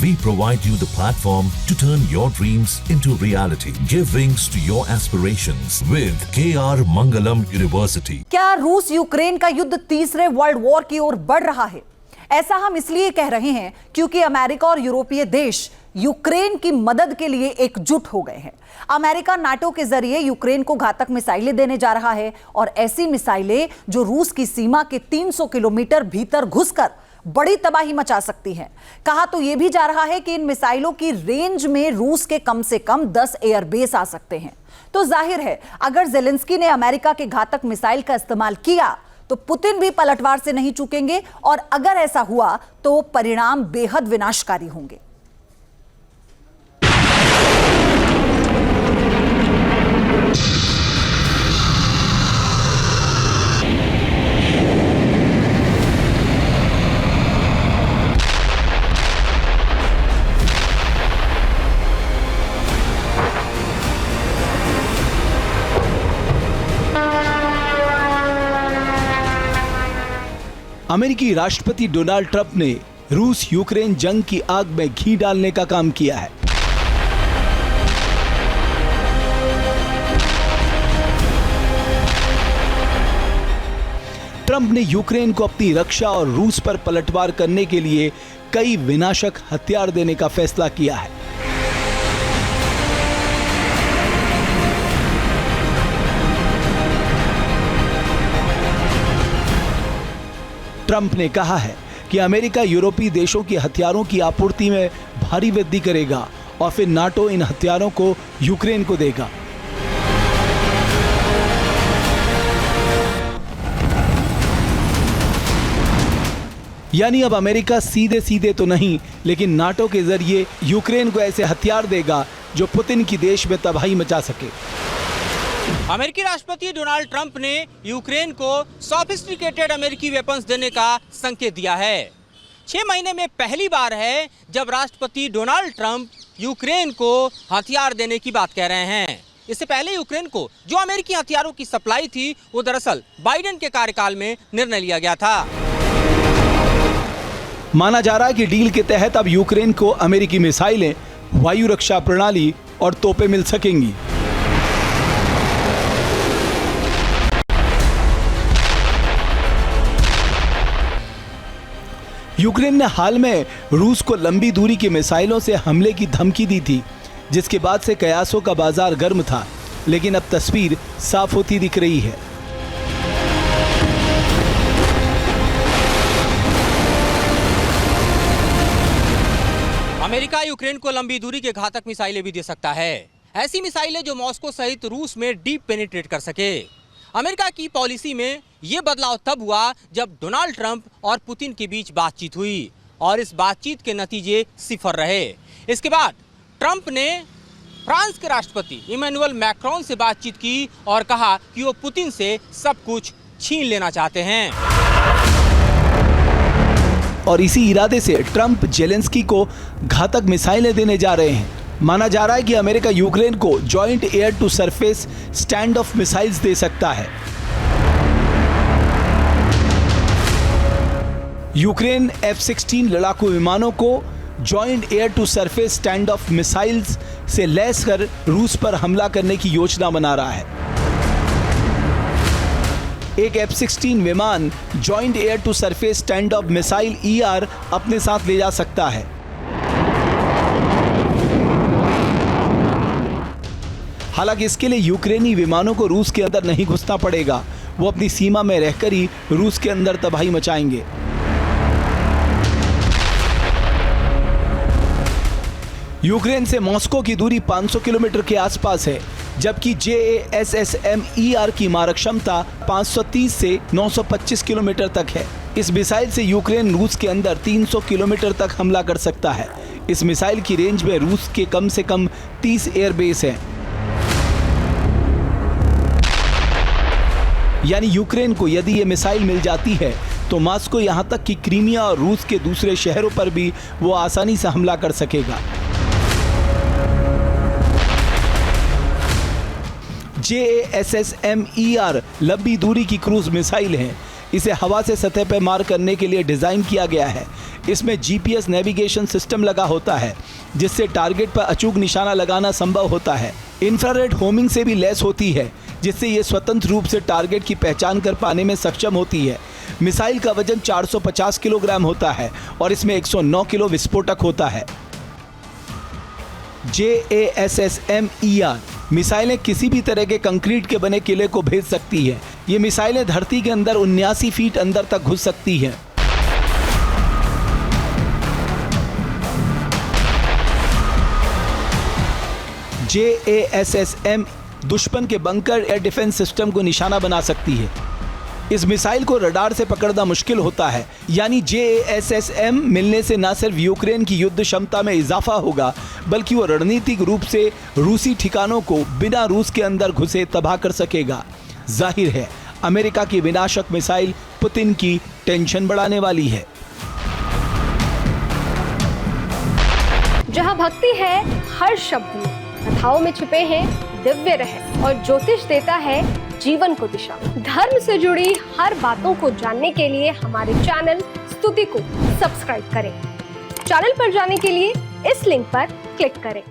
We provide you the platform to turn your dreams into reality. Give wings to your aspirations with KR Mangalam University. क्या रूस Ukraine का युद्ध तीसरे world war की ओर बढ़ रहा है? ऐसा हम इसलिए कह रहे हैं क्योंकि अमेरिका और यूरोपीय देश यूक्रेन की मदद के लिए एकजुट हो गए हैं। अमेरिका नाटो के जरिए यूक्रेन को घातक मिसाइलें देने जा रहा है और ऐसी मिसाइलें जो रूस की सीमा के 300 किलोमीटर भीतर घुसकर बड़ी तबाही मचा सकती हैं। कहा तो यह भी जा रहा है कि इन मिसाइलों की रेंज में रूस के कम से कम 10 एयरबेस आ सकते हैं। तो जाहिर है अगर जेलेंस्की ने अमेरिका के घातक मिसाइल का इस्तेमाल किया तो पुतिन भी पलटवार से नहीं चूकेंगे और अगर ऐसा हुआ तो परिणाम बेहद विनाशकारी होंगे। अमेरिकी राष्ट्रपति डोनाल्ड ट्रंप ने रूस यूक्रेन जंग की आग में घी डालने का काम किया है। ट्रंप ने यूक्रेन को अपनी रक्षा और रूस पर पलटवार करने के लिए कई विनाशक हथियार देने का फैसला किया है। ट्रंप ने कहा है कि अमेरिका यूरोपीय देशों की हथियारों की आपूर्ति में भारी वृद्धि करेगा और फिर नाटो इन हथियारों को यूक्रेन को देगा। यानी अब अमेरिका सीधे सीधे तो नहीं लेकिन नाटो के जरिए यूक्रेन को ऐसे हथियार देगा जो पुतिन की देश में तबाही मचा सके। अमेरिकी राष्ट्रपति डोनाल्ड ट्रंप ने यूक्रेन को सोफिस्टिकेटेड अमेरिकी वेपन्स देने का संकेत दिया है। 6 महीने में पहली बार है जब राष्ट्रपति डोनाल्ड ट्रंप यूक्रेन को हथियार देने की बात कह रहे हैं। इससे पहले यूक्रेन को जो अमेरिकी हथियारों की सप्लाई थी वो दरअसल बाइडेन के कार्यकाल में निर्णय लिया गया था। माना जा रहा है कि डील के तहत अब यूक्रेन को अमेरिकी मिसाइलें, वायु रक्षा प्रणाली और तोपें मिल सकेंगी। यूक्रेन ने हाल में रूस को लंबी दूरी की मिसाइलों से हमले की धमकी दी थी, जिसके बाद से कयासों का बाजार गर्म था, लेकिन अब तस्वीर साफ होती दिख रही है। अमेरिका यूक्रेन को लंबी दूरी के घातक मिसाइलें भी दे सकता है। ऐसी मिसाइलें जो मॉस्को सहित रूस में डीप पेनिट्रेट कर सके। अमेरिका की पॉलिसी में ये बदलाव तब हुआ जब डोनाल्ड ट्रंप और पुतिन के बीच बातचीत हुई और इस बातचीत के नतीजे सिफर रहे। इसके बाद ट्रंप ने फ्रांस के राष्ट्रपति इमैनुअल मैक्रोन से बातचीत की और कहा कि वो पुतिन से सब कुछ छीन लेना चाहते हैं। और इसी इरादे से ट्रंप जेलेंस्की को घातक मिसाइलें देने जा रहे हैं। माना जा रहा है कि अमेरिका यूक्रेन को joint air to surface stand of missiles दे सकता है। यूक्रेन F-16 लड़ाकू विमानों को joint air to surface stand of मिसाइल्स से लैस कर रूस पर हमला करने की योजना बना रहा है। एक F-16 विमान joint air to surface stand off missile ER अपने साथ ले जा सकता है। हालांकि इसके लिए यूक्रेनी विमानों को रूस के अंदर नहीं घुसना पड़ेगा, वो अपनी सीमा में रहकर ही रूस के अंदर तबाही मचाएंगे। यूक्रेन से मॉस्को की दूरी 500 किलोमीटर के आसपास है, जबकि JASSM-ER की मारक क्षमता 530 से 925 किलोमीटर तक है। इस मिसाइल से यूक्रेन रूस के अंदर 300 किलोमीटर तक हमला कर सकता है। इस मिसाइल की रेंज में रूस के कम से कम 30 एयरबेस हैं। यानी यूक्रेन को यदि ये मिसाइल मिल जाती है तो मॉस्को यहां तक कि क्रीमिया और रूस के दूसरे शहरों पर भी वो आसानी से हमला कर सकेगा। JASSM-ER लंबी दूरी की क्रूज मिसाइल है। इसे हवा से सतह पर मार करने के लिए डिजाइन किया गया है। इसमें जीपीएस नेविगेशन सिस्टम लगा होता है, जिससे टारगेट पर अचूक निशाना लगाना संभव होता है। इंफ्रारेड होमिंग से भी लैस होती है, जिससे ये स्वतंत्र रूप से टारगेट की पहचान कर पाने में सक्षम होती है। मिसाइल का वजन 450 किलोग्राम होता है और इसमें 109 किलो विस्फोटक होता है। JASSM-ER मिसाइलें किसी भी तरह के कंक्रीट के बने किले को भेज सकती है। ये मिसाइलें धरती के अंदर 79 फीट अंदर तक घुस सकती हैं। JASSM दुश्मन के बंकर एयर डिफेंस सिस्टम को निशाना बना सकती है। इस मिसाइल को रडार से पकड़ना मुश्किल होता है, यानी JASSM मिलने से न सिर्फ यूक्रेन की युद्ध क्षमता में इजाफा होगा, बल्कि वो रणनीतिक रूप से रूसी ठिकानों को बिना रूस के अंदर घुसे तबाह कर सकेगा। जाहिर है, अमेरिका की विनाशक मिसाइल पुतिन की टेंशन बढ़ाने वाली है। जहां भक्ति है हर शब्द में, कथाओं में छुपे हैं दिव्य रहस्य और ज्योतिष देता है जीवन को दिशा। धर्म से जुड़ी हर बातों को जानने के लिए हमारे चैनल स्तुति को सब्सक्राइब करें। चैनल पर जाने के लिए इस लिंक पर क्लिक करें।